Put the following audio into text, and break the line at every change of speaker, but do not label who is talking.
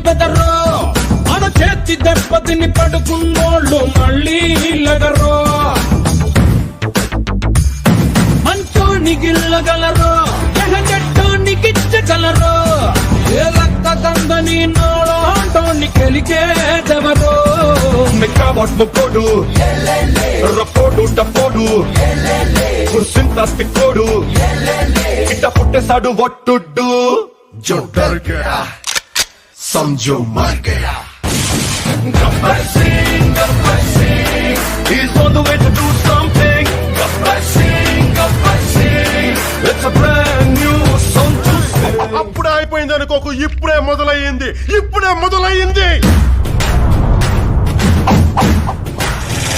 బెదరో మన చేతి దెబ్బతిని పడుకున్నోళ్ళు మళ్ళీ లగరో మంచోని గిల్లగలరో ఎహగట్టోని గిచ్చగలరో ఏ లక్క దందని నోళోంటోని కెలికేదెవరో
Mekabot mo kodu Rapodu tapodu Kursintastic kodu Kita putte sadu what to do Jo dar gaya Samjho mar gaya Gabbar Singh He's on the way to do something Gabbar Singh It's a brand new song to sing
అప్పుడే అయిపోయింది అనుకోకు, ఇప్పుడే మొదలయ్యింది.